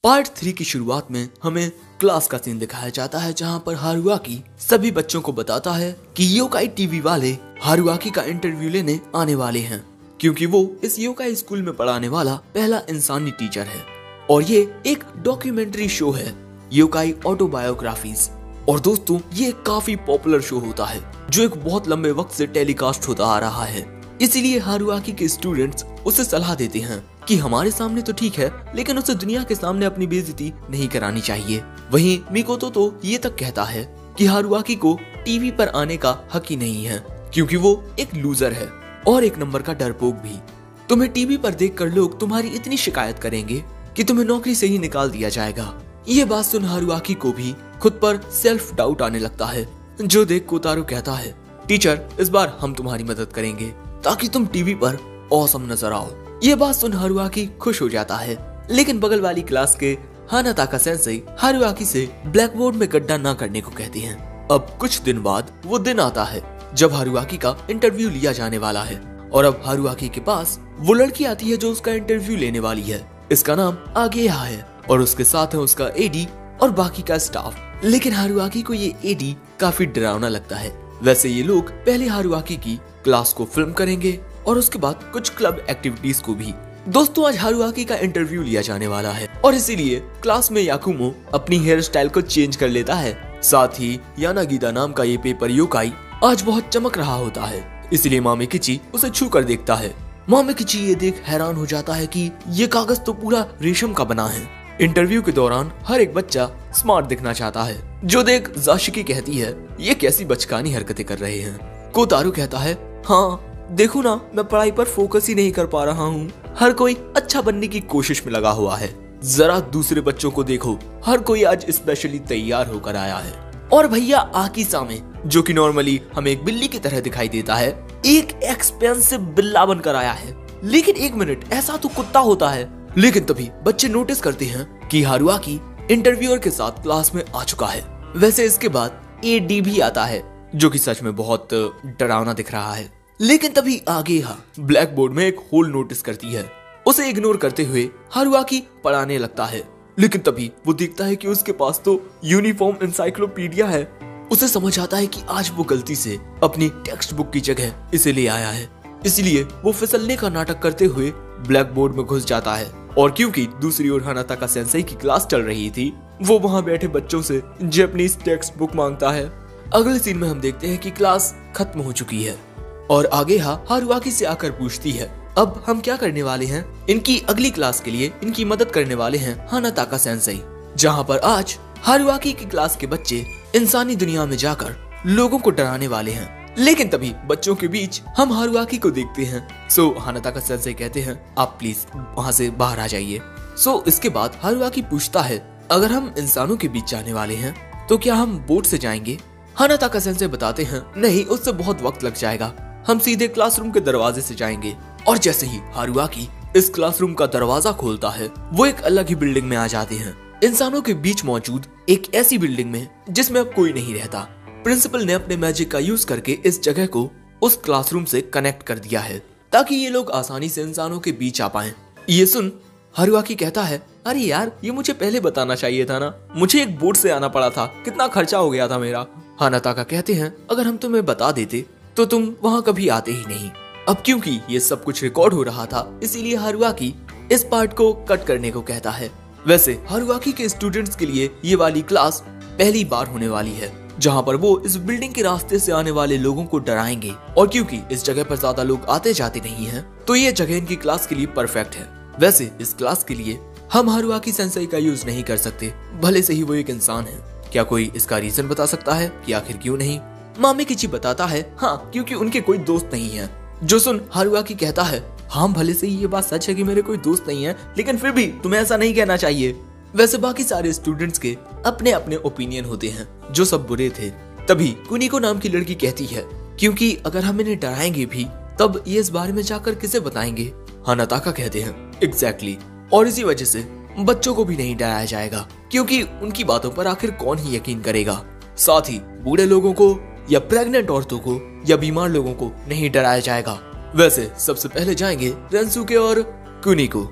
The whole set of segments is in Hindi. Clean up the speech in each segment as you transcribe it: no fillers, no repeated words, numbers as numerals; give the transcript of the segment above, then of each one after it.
पार्ट 3 की शुरुआत में हमें क्लास का सीन दिखाया जाता है जहां पर हारुआकी सभी बच्चों को बताता है कि योकाई टीवी वाले हारुआकी का इंटरव्यू लेने आने वाले हैं, क्योंकि वो इस योकाई स्कूल में पढ़ाने वाला पहला इंसानी टीचर है और ये एक डॉक्यूमेंट्री शो है, योकाई ऑटोबायोग्राफीज। और दोस्तों, ये काफी पॉपुलर शो होता है जो एक बहुत लंबे वक्त से टेलीकास्ट होता आ रहा है। इसीलिए हारुआकी के स्टूडेंट्स उसे सलाह देते हैं कि हमारे सामने तो ठीक है, लेकिन उसे दुनिया के सामने अपनी बेइज्जती नहीं करानी चाहिए। वहीं मिकोतो तो ये तक कहता है कि हारुआकी को टीवी पर आने का हक ही नहीं है, क्योंकि वो एक लूजर है और एक नंबर का डरपोक भी। तुम्हें टीवी पर देखकर लोग तुम्हारी इतनी शिकायत करेंगे कि तुम्हें नौकरी से ही निकाल दिया जाएगा। ये बात सुन हारुआकी को भी खुद पर सेल्फ डाउट आने लगता है, जो देख कोतारो कहता है, टीचर, इस बार हम तुम्हारी मदद करेंगे ताकि तुम टीवी पर ऑसम नजर आओ। ये बात सुन हारुआकी खुश हो जाता है, लेकिन बगल वाली क्लास के हानाताका सेंसेई हारुआकी से ब्लैक बोर्ड में गड्ढा ना करने को कहते हैं। अब कुछ दिन बाद वो दिन आता है जब हारुआकी का इंटरव्यू लिया जाने वाला है और अब हारुआकी के पास वो लड़की आती है जो उसका इंटरव्यू लेने वाली है। इसका नाम आगेया है और उसके साथ है उसका एडी और बाकी का स्टाफ। लेकिन हारुआकी को ये एडी काफी डरावना लगता है। वैसे ये लोग पहले हारुआकी की क्लास को फिल्म करेंगे और उसके बाद कुछ क्लब एक्टिविटीज को भी। दोस्तों, आज हारुआकी का इंटरव्यू लिया जाने वाला है और इसीलिए क्लास में याकुमो अपनी हेयर स्टाइल को चेंज कर लेता है। साथ ही यानागीदा नाम का ये पेपर योकाई आज बहुत चमक रहा होता है, इसलिए मामेकिची उसे छू कर देखता है। मामेकिची ये देख हैरान हो जाता है कि ये कागज तो पूरा रेशम का बना है। इंटरव्यू के दौरान हर एक बच्चा स्मार्ट दिखना चाहता है, जो देख जाशिकी कहती है, ये कैसी बचकानी हरकतें कर रहे हैं। कोतारो कहता है, हाँ देखो ना, मैं पढ़ाई पर फोकस ही नहीं कर पा रहा हूँ। हर कोई अच्छा बनने की कोशिश में लगा हुआ है। जरा दूसरे बच्चों को देखो, हर कोई आज स्पेशली तैयार होकर आया है। और भैया आकीसामे, जो कि नॉर्मली हमें एक बिल्ली की तरह दिखाई देता है, एक एक्सपेंसिव बिल्ला बनकर आया है। लेकिन एक मिनट, ऐसा तो कुत्ता होता है। लेकिन तभी बच्चे नोटिस करते हैं कि हारुआकी इंटरव्यूअर के साथ क्लास में आ चुका है। वैसे इसके बाद एडी भी आता है, जो कि सच में बहुत डरावना दिख रहा है। लेकिन तभी आगेया ब्लैक बोर्ड में एक होल नोटिस करती है। उसे इग्नोर करते हुए हारुआकी पढ़ाने लगता है, लेकिन तभी वो देखता है कि उसके पास तो यूनिफॉर्म एनसाइक्लोपीडिया है। उसे समझ आता है कि आज वो गलती से अपनी टेक्स्ट बुक की जगह इसे ले आया है। इसलिए वो फिसलने का नाटक करते हुए ब्लैक बोर्ड में घुस जाता है। और क्योंकि दूसरी ओर हानाताका सेंसेई की क्लास चल रही थी, वो वहाँ बैठे बच्चों से जापानीज टेक्स्ट बुक मांगता है। अगले सीन में हम देखते हैं कि क्लास खत्म हो चुकी है और आगेया हारुआकी से आकर पूछती है, अब हम क्या करने वाले हैं। इनकी अगली क्लास के लिए इनकी मदद करने वाले हैं हानाताका सेंसेई, जहाँ पर आज हारुआकी की क्लास के बच्चे इंसानी दुनिया में जाकर लोगों को डराने वाले हैं। लेकिन तभी बच्चों के बीच हम हारुआकी को देखते हैं। सो हानाताका सेंसेई कहते हैं, आप प्लीज वहाँ से बाहर आ जाइए। सो इसके बाद हारुआकी पूछता है, अगर हम इंसानों के बीच जाने वाले हैं तो क्या हम बोट से जाएंगे। हानाताका सेंसेई बताते हैं, नहीं, उससे बहुत वक्त लग जाएगा, हम सीधे क्लासरूम के दरवाजे से जाएंगे। और जैसे ही हारुआकी इस क्लासरूम का दरवाजा खोलता है, वो एक अलग ही बिल्डिंग में आ जाते हैं, इंसानों के बीच मौजूद एक ऐसी बिल्डिंग में जिसमें अब कोई नहीं रहता। प्रिंसिपल ने अपने मैजिक का यूज करके इस जगह को उस क्लासरूम से कनेक्ट कर दिया है ताकि ये लोग आसानी से इंसानों के बीच आ पाएं। ये सुन हारुआकी कहता है, अरे यार, ये मुझे पहले बताना चाहिए था ना, मुझे एक बोट से आना पड़ा था, कितना खर्चा हो गया था मेरा। हानाताका कहते हैं, अगर हम तुम्हें बता देते तो तुम वहाँ कभी आते ही नहीं। अब क्योंकि ये सब कुछ रिकॉर्ड हो रहा था, इसीलिए हारुआकी इस पार्ट को कट करने को कहता है। वैसे हारुआकी के स्टूडेंट्स के लिए ये वाली क्लास पहली बार होने वाली है, जहाँ पर वो इस बिल्डिंग के रास्ते से आने वाले लोगों को डराएंगे। और क्योंकि इस जगह पर ज्यादा लोग आते जाते नहीं हैं, तो ये जगह इनकी क्लास के लिए परफेक्ट है। वैसे इस क्लास के लिए हम हारुआकी सेंसेई का यूज नहीं कर सकते, भले से ही वो एक इंसान है। क्या कोई इसका रीजन बता सकता है कि आखिर क्यों नहीं। मामेकिची बताता है, हाँ, क्योंकि उनके कोई दोस्त नहीं है। जो सुन हारुआकी कहता है, हाँ, भले से ही ये बात सच है कि मेरे कोई दोस्त नहीं है, लेकिन फिर भी तुम्हें ऐसा नहीं कहना चाहिए। वैसे बाकी सारे स्टूडेंट्स के अपने अपने ओपिनियन होते हैं, जो सब बुरे थे। तभी कुनिको नाम की लड़की कहती है, क्योंकि अगर हम इन्हें डराएंगे भी तब ये इस बारे में जाकर किसे बताएंगे। हानाताका कहते हैं, एग्जैक्टली, और इसी वजह से बच्चों को भी नहीं डराया जाएगा, क्योंकि उनकी बातों पर आखिर कौन ही यकीन करेगा। साथ ही बूढ़े लोगों को या प्रेग्नेंट औरतों को या बीमार लोगों को नहीं डराया जाएगा। वैसे सबसे पहले जाएंगे रेंसुके और कुनिको।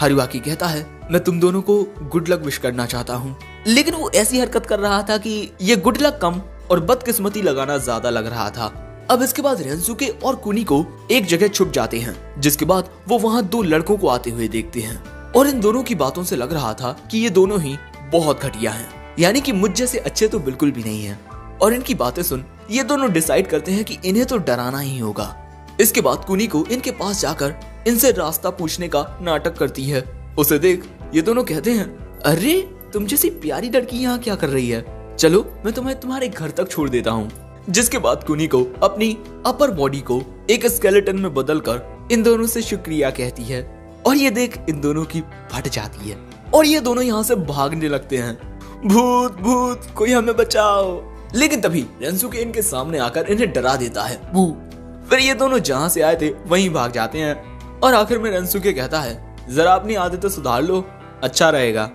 हारुआकी कहता है मैं तुम दोनों को गुड लक विश करना चाहता हूँ, लेकिन वो ऐसी हरकत कर रहा था कि ये गुड लक कम और बदकिस्मती लगाना ज्यादा लग रहा था। अब इसके बाद रेंसुके और कुनिको एक जगह छुप जाते हैं, जिसके बाद वो वहाँ दो लड़कों को आते हुए देखते हैं और इन दोनों की बातों से लग रहा था कि ये दोनों ही बहुत घटिया हैं, यानी कि मुझ जैसे अच्छे तो बिल्कुल भी नहीं हैं। और इनकी बातें सुन ये दोनों डिसाइड करते हैं कि इन्हें तो डराना ही होगा। इसके बाद कुनिको इनके पास जाकर इनसे रास्ता पूछने का नाटक करती है। उसे देख ये दोनों कहते हैं अरे तुम जैसी प्यारी लड़की यहाँ क्या कर रही है, चलो मैं तुम्हें तुम्हारे घर तक छोड़ देता हूँ। जिसके बाद कुनिको अपनी अपर बॉडी को एक स्केलेटन में बदलकर इन दोनों से शुक्रिया कहती है और ये देख इन दोनों की फट जाती है और ये दोनों यहाँ से भागने लगते हैं। भूत भूत कोई हमें बचाओ। लेकिन तभी रेंसुके इनके सामने आकर इन्हें डरा देता है बू। फिर ये दोनों जहाँ से आए थे वहीं भाग जाते हैं और आखिर में रेंसुके कहता है जरा अपनी आदतें सुधार लो, अच्छा रहेगा।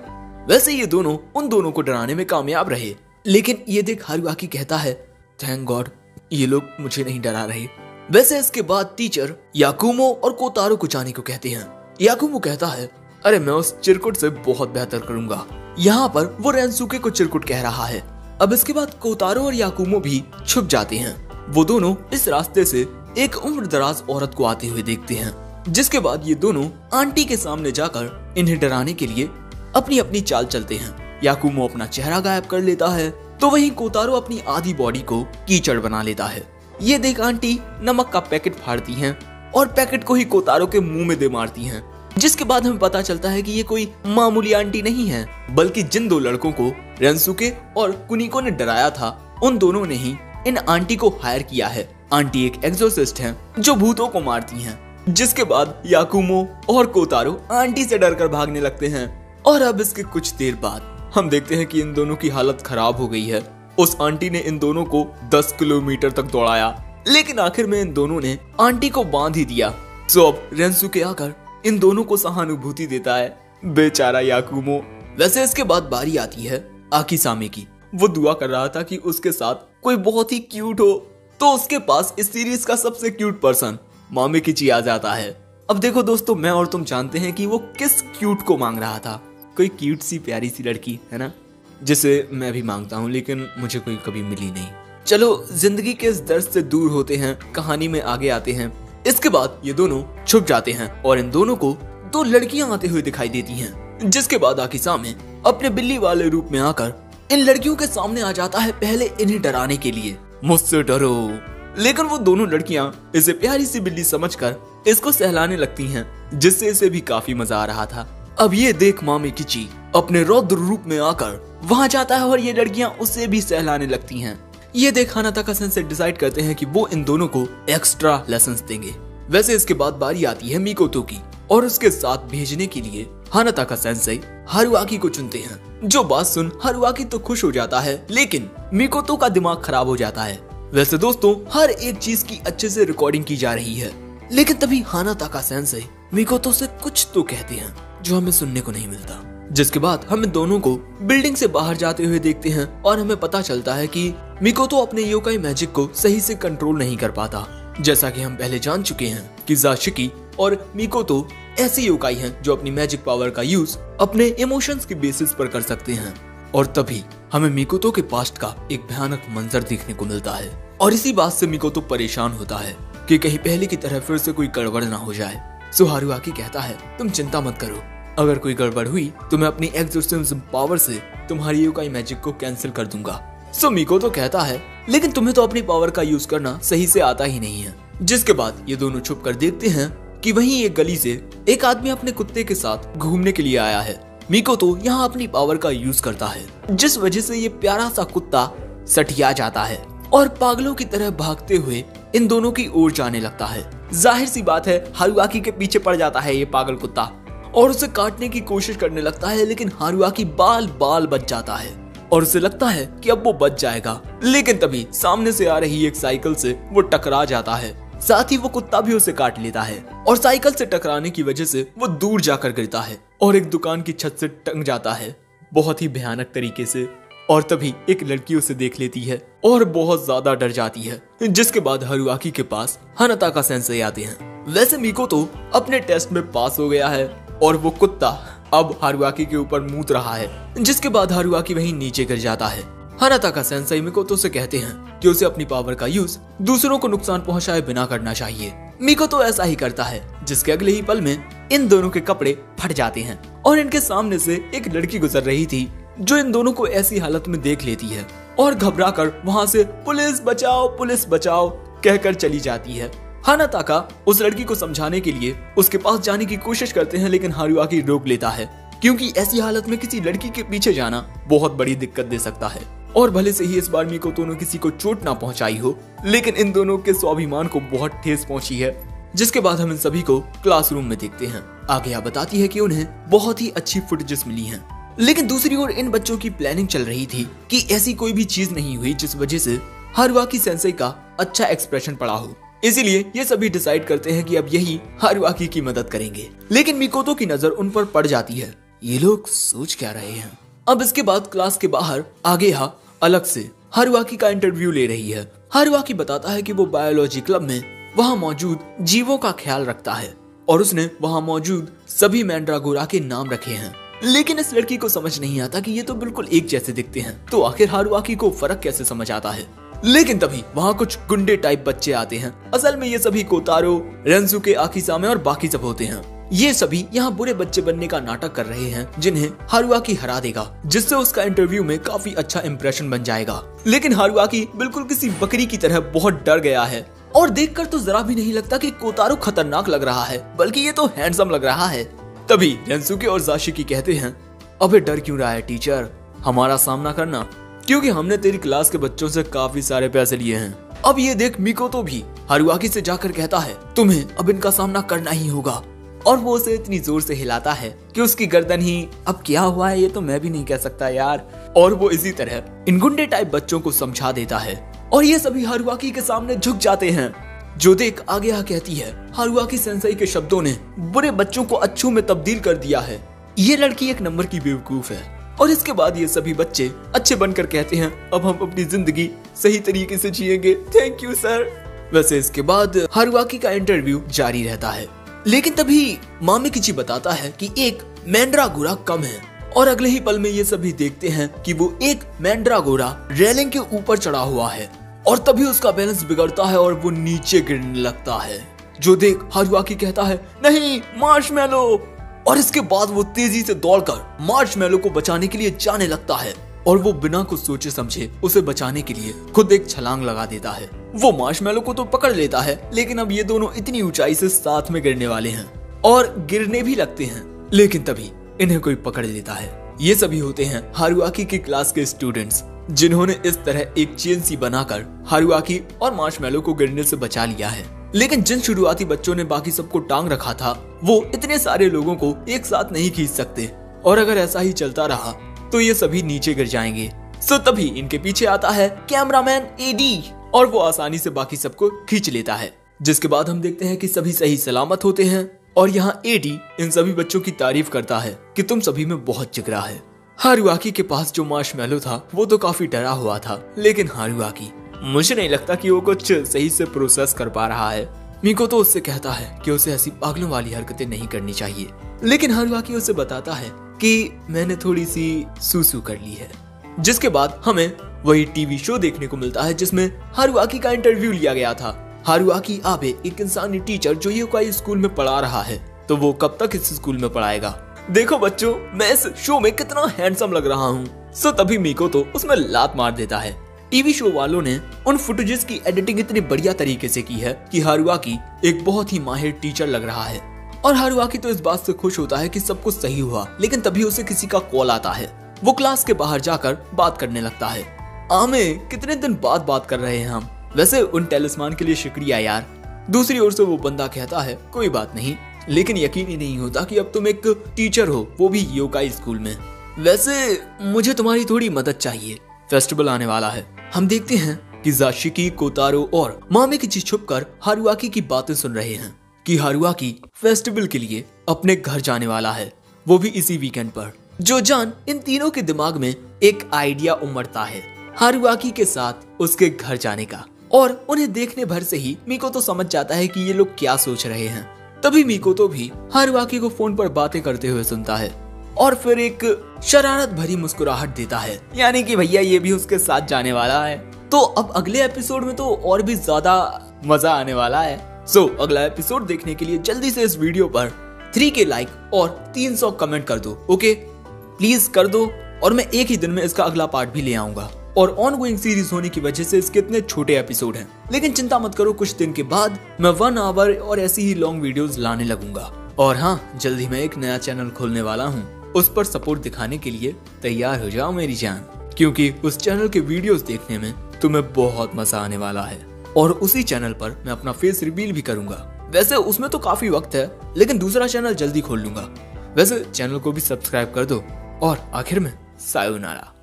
वैसे ये दोनों उन दोनों को डराने में कामयाब रहे, लेकिन ये देख हारुआकी कहता है थैंक गॉड ये लोग मुझे नहीं डरा रहे। वैसे इसके बाद टीचर याकुमो और कोतारो को जाने को कहते हैं। याकुमो कहता है अरे मैं उस चिरकुट से बहुत बेहतर करूंगा। यहाँ पर वो रेंसुके को चिरकुट कह रहा है। अब इसके बाद कोतारो और याकुमो भी छुप जाते हैं। वो दोनों इस रास्ते से एक उम्रदराज औरत को आते हुए देखते हैं, जिसके बाद ये दोनों आंटी के सामने जाकर इन्हें डराने के लिए अपनी अपनी चाल चलते हैं। याकुमो अपना चेहरा गायब कर लेता है तो वहीं कोतारो अपनी आधी बॉडी को कीचड़ बना लेता है। ये देख आंटी नमक का पैकेट फाड़ती हैं और पैकेट को ही कोतारो के मुंह में दे मारती हैं, जिसके बाद हमें पता चलता है कि ये कोई मामूली आंटी नहीं है, बल्कि जिन दो लड़कों को रेंसुके और कुनिको ने डराया था उन दोनों ने ही इन आंटी को हायर किया है। आंटी एक एक्सोर्सिस्ट हैं जो भूतों को मारती हैं। जिसके बाद याकुमो और कोतारो आंटी से डरकर भागने लगते हैं और अब इसके कुछ देर बाद हम देखते हैं कि इन दोनों की हालत खराब हो गई है। उस आंटी ने इन दोनों को 10 किलोमीटर तक दौड़ाया, लेकिन आखिर में इन दोनों ने आंटी को बांध ही दिया। सो अब रेंसुके आकर इन दोनों को सहानुभूति देता है, बेचारा याकुमो। वैसे इसके बाद बारी आती है आकिसामे की। वो दुआ कर रहा था कि उसके साथ कोई बहुत ही क्यूट हो, तो उसके पास इस सीरीज का सबसे क्यूट पर्सन मामेकिची आ जाता है। अब देखो दोस्तों, मैं और तुम जानते हैं कि वो किस क्यूट को मांग रहा था। कोई क्यूट सी प्यारी सी लड़की है ना, जिसे मैं भी मांगता हूँ, लेकिन मुझे कोई कभी मिली नहीं। चलो जिंदगी के इस दर्द से दूर होते हैं, कहानी में आगे आते हैं। इसके बाद ये दोनों छुप जाते हैं और इन दोनों को दो लड़कियां आते हुए दिखाई देती हैं। जिसके बाद आकिसामे अपने बिल्ली वाले रूप में आकर इन लड़कियों के सामने आ जाता है, पहले इन्हें डराने के लिए, मुझसे डरो। लेकिन वो दोनों लड़कियां इसे प्यारी सी बिल्ली समझकर इसको सहलाने लगती हैं, जिससे इसे भी काफी मजा आ रहा था। अब ये देख मामेकिची अपने रौद्र रूप में आकर वहां जाता है और ये लड़कियां उसे भी सहलाने लगती हैं। ये देख हानाताका सेंसेई डिसाइड करते हैं कि वो इन दोनों को एक्स्ट्रा लेसन्स देंगे। वैसे इसके बाद बारी आती है मिकोतो की और उसके साथ भेजने के लिए हानाताका सेंसेई हारुआकी को चुनते हैं। जो बात सुन हारुआकी तो खुश हो जाता है, लेकिन मिकोतो का दिमाग खराब हो जाता है। वैसे दोस्तों, हर एक चीज की अच्छे से रिकॉर्डिंग की जा रही है, लेकिन तभी हानाताका सेंसेई मिकोतो से कुछ तो कहते हैं जो हमें सुनने को नहीं मिलता। जिसके बाद हम दोनों को बिल्डिंग से बाहर जाते हुए देखते हैं और हमें पता चलता है कि मिकोतो अपने योकाई मैजिक को सही से कंट्रोल नहीं कर पाता। जैसा कि हम पहले जान चुके हैं कि जाशिकी और मिकोतो ऐसे योकाई हैं जो अपनी मैजिक पावर का यूज अपने इमोशंस के बेसिस पर कर सकते हैं। और तभी हमें मिकोतो के पास्ट का एक भयानक मंजर देखने को मिलता है और इसी बात से मिकोतो परेशान होता है कि कहीं पहले की तरह फिर से कोई गड़बड़ ना हो जाए। सो हारुआकी कहता है तुम चिंता मत करो, अगर कोई गड़बड़ हुई तो मैं अपनी एक्सोर्सिज्म पावर से तुम्हारी योकाई मैजिक को कैंसिल कर दूंगा। सो मिकोतो कहता है लेकिन तुम्हें तो अपनी पावर का यूज करना सही से आता ही नहीं है। जिसके बाद ये दोनों छुप कर देखते हैं कि वहीं एक गली से एक आदमी अपने कुत्ते के साथ घूमने के लिए आया है। मिकोतो यहाँ अपनी पावर का यूज करता है, जिस वजह से ये प्यारा सा कुत्ता सठिया जाता है और पागलों की तरह भागते हुए इन दोनों की ओर जाने लगता है। जाहिर सी बात है हारुआकी के पीछे पड़ जाता है ये पागल कुत्ता और उसे काटने की कोशिश करने लगता है, लेकिन हारुआकी बाल बाल बच जाता है और उसे लगता है कि अब वो बच जाएगा। लेकिन तभी सामने से आ रही एक साइकिल से वो टकरा जाता है, साथ ही वो कुत्ता भी उसे काट लेता है और साइकिल से टकराने की वजह से वो दूर जाकर गिरता है और एक दुकान की छत से टंग जाता है बहुत ही भयानक तरीके से। और तभी एक लड़की उसे देख लेती है और बहुत ज्यादा डर जाती है। जिसके बाद हारुआकी के पास हानाताका सेंसेई आते हैं। वैसे मिकोतो अपने टेस्ट में पास हो गया है और वो कुत्ता अब हारुआकी के ऊपर मूत रहा है, जिसके बाद हारुआकी वहीं नीचे गिर जाता है। हानाताका सेंसेई मिकोतो से कहते हैं कि उसे अपनी पावर का यूज दूसरों को नुकसान पहुंचाए बिना करना चाहिए। मिकोतो ऐसा ही करता है, जिसके अगले ही पल में इन दोनों के कपड़े फट जाते हैं और इनके सामने से एक लड़की गुजर रही थी जो इन दोनों को ऐसी हालत में देख लेती है और घबराकर वहां से पुलिस बचाओ कहकर चली जाती है। हानाताका उस लड़की को समझाने के लिए उसके पास जाने की कोशिश करते हैं, लेकिन हारुआकी रोक लेता है क्योंकि ऐसी हालत में किसी लड़की के पीछे जाना बहुत बड़ी दिक्कत दे सकता है। और भले से ही इस बार मिकोतो ने किसी को चोट ना पहुंचाई हो, लेकिन इन दोनों के स्वाभिमान को बहुत ठेस पहुंची है। जिसके बाद हम इन सभी को क्लासरूम में देखते हैं। आगे यह बताती है कि उन्हें बहुत ही अच्छी फुटेजेस मिली हैं, लेकिन दूसरी ओर इन बच्चों की प्लानिंग चल रही थी कि ऐसी कोई भी चीज नहीं हुई जिस वजह से हारुआकी सेंसेई का अच्छा एक्सप्रेशन पड़ा हो। इसीलिए ये सभी डिसाइड करते हैं कि अब यही हारुआकी की मदद करेंगे, लेकिन मिकोतो की नजर उन पर पड़ जाती है। ये लोग सोच क्या रहे हैं। अब इसके बाद क्लास के बाहर आगेहा अलग से हारुआकी का इंटरव्यू ले रही है। हारुआकी बताता है कि वो बायोलॉजी क्लब में वहाँ मौजूद जीवों का ख्याल रखता है और उसने वहाँ मौजूद सभी मैंड्रागोरा के नाम रखे हैं, लेकिन इस लड़की को समझ नहीं आता कि ये तो बिल्कुल एक जैसे दिखते हैं। तो आखिर हारुआकी को फर्क कैसे समझ आता है। लेकिन तभी वहाँ कुछ गुंडे टाइप बच्चे आते हैं। असल में ये सभी कोतारो, रेंजुके, आकिसामे और बाकी सब होते हैं। ये सभी यहाँ बुरे बच्चे बनने का नाटक कर रहे हैं, जिन्हें हारुआकी हरा देगा, जिससे उसका इंटरव्यू में काफी अच्छा इंप्रेशन बन जाएगा। लेकिन हारुआकी बिल्कुल किसी बकरी की तरह बहुत डर गया है और देखकर तो जरा भी नहीं लगता कि कोतारो खतरनाक लग रहा है, बल्कि ये तो हैंडसम लग रहा है। तभी रेंजुके और जाशिकी कहते हैं, अबे डर क्यों रहा है टीचर, हमारा सामना करना, क्योंकि हमने तेरी क्लास के बच्चों से काफी सारे पैसे लिए हैं। अब ये देख मिकोतो भी हारुआकी से जाकर कहता है, तुम्हें अब इनका सामना करना ही होगा। और वो उसे इतनी जोर से हिलाता है कि उसकी गर्दन ही, अब क्या हुआ है ये तो मैं भी नहीं कह सकता यार। और वो इसी तरह इन गुंडे टाइप बच्चों को समझा देता है और ये सभी हारुआकी के सामने झुक जाते हैं। जो देख आगे कहती है, हारुआकी सेंसेई के शब्दों ने बुरे बच्चों को अच्छों में तब्दील कर दिया है। ये लड़की एक नंबर की बेवकूफ है। और इसके बाद ये सभी बच्चे अच्छे बनकर कहते हैं, अब हम अपनी जिंदगी सही तरीके से जिएंगे, थैंक यू सर। वैसे इसके बाद हारुआकी का इंटरव्यू जारी रहता है, लेकिन तभी मामेकिची बताता है कि एक मैंड्रागोरा कम है। और अगले ही पल में ये सभी देखते हैं कि वो एक मैंड्रागोरा रेलिंग के ऊपर चढ़ा हुआ है और तभी उसका बैलेंस बिगड़ता है और वो नीचे गिरने लगता है। जो देख हारुआकी कहता है, नहीं मार्शमैलो। और इसके बाद वो तेजी से दौड़कर मार्शमैलो को बचाने के लिए जाने लगता है और वो बिना कुछ सोचे समझे उसे बचाने के लिए खुद एक छलांग लगा देता है। वो मार्शमैलो को तो पकड़ लेता है, लेकिन अब ये दोनों इतनी ऊंचाई से साथ में गिरने वाले हैं और गिरने भी लगते हैं, लेकिन तभी इन्हें कोई पकड़ लेता है। ये सभी होते हैं हारुआकी की क्लास के स्टूडेंट्स, जिन्होंने इस तरह एक चेन सी बनाकर हारुआकी और मार्शमैलो को गिरने से बचा लिया है। लेकिन जिन शुरुआती बच्चों ने बाकी सबको टांग रखा था, वो इतने सारे लोगों को एक साथ नहीं खींच सकते और अगर ऐसा ही चलता रहा तो ये सभी नीचे गिर जाएंगे। सो तभी इनके पीछे आता है कैमरामैन एडी और वो आसानी से बाकी सबको खींच लेता है। जिसके बाद हम देखते हैं कि सभी सही सलामत होते हैं और यहाँ एडी इन सभी बच्चों की तारीफ करता है कि तुम सभी में बहुत जिगरा है। हारुआकी के पास जो मार्शमैलो था वो तो काफी डरा हुआ था, लेकिन हारुआकी मुझे नहीं लगता कि वो कुछ सही से प्रोसेस कर पा रहा है। मिकोतो उससे कहता है कि उसे ऐसी पागलों वाली हरकतें नहीं करनी चाहिए, लेकिन हारुआकी उसे बताता है कि मैंने थोड़ी सी सूसू कर ली है। जिसके बाद हमें वही टीवी शो देखने को मिलता है जिसमें हारुआकी का इंटरव्यू लिया गया था। हारुआकी आबे एक इंसानी टीचर जो योकाई स्कूल में पढ़ा रहा है, तो वो कब तक इस स्कूल में पढ़ाएगा। देखो बच्चों, मैं इस शो में कितना हैंडसम लग रहा हूँ। सो तभी मिकोतो उसमें लात मार देता है। टीवी शो वालों ने उन फुटेजेस की एडिटिंग इतनी बढ़िया तरीके से की है कि हारुआकी एक बहुत ही माहिर टीचर लग रहा है। और हारुआकी तो इस बात से खुश होता है कि सब कुछ सही हुआ, लेकिन तभी उसे किसी का कॉल आता है। वो क्लास के बाहर जाकर बात करने लगता है। आमे, कितने दिन बाद बात कर रहे हैं हम, वैसे उन टेलिस्मान के लिए शुक्रिया यार। दूसरी ओर से वो बंदा कहता है, कोई बात नहीं, लेकिन यकीन ही नहीं होता कि अब तुम एक टीचर हो, वो भी योकाई स्कूल में। वैसे मुझे तुम्हारी थोड़ी मदद चाहिए, फेस्टिवल आने वाला है। हम देखते हैं कि जाशिकी, कोतारो और मामेकिची छुपकर हारुआकी की बातें सुन रहे हैं कि हारुआकी फेस्टिवल के लिए अपने घर जाने वाला है, वो भी इसी वीकेंड पर। जो जान इन तीनों के दिमाग में एक आइडिया उमड़ता है हारुआकी के साथ उसके घर जाने का, और उन्हें देखने भर से ही मिकोतो समझ जाता है कि ये लोग क्या सोच रहे हैं। तभी मिकोतो भी हारुआकी को फोन पर बातें करते हुए सुनता है और फिर एक शरारत भरी मुस्कुराहट देता है, यानी कि भैया ये भी उसके साथ जाने वाला है। तो अब अगले एपिसोड में तो और भी ज्यादा मजा आने वाला है। सो अगला एपिसोड देखने के लिए जल्दी से इस वीडियो पर 3K लाइक और 300 कमेंट कर दो। ओके प्लीज कर दो, और मैं एक ही दिन में इसका अगला पार्ट भी ले आऊंगा। और ऑनगोइंग सीरीज होने की वजह से इसके इतने छोटे एपिसोड हैं, लेकिन चिंता मत करो, कुछ दिन के बाद मैं 1 आवर और ऐसी ही लॉन्ग वीडियोस लाने लगूंगा। और हाँ, जल्दी मैं एक नया चैनल खोलने वाला हूँ, उस पर सपोर्ट दिखाने के लिए तैयार हो जाओ मेरी जान, क्योंकि उस चैनल के वीडियोस देखने में तुम्हें बहुत मजा आने वाला है। और उसी चैनल पर मैं अपना फेस रिवील भी करूंगा। वैसे उसमें तो काफी वक्त है, लेकिन दूसरा चैनल जल्दी खोल लूंगा। वैसे चैनल को भी सब्सक्राइब कर दो, और आखिर में सायोनारा।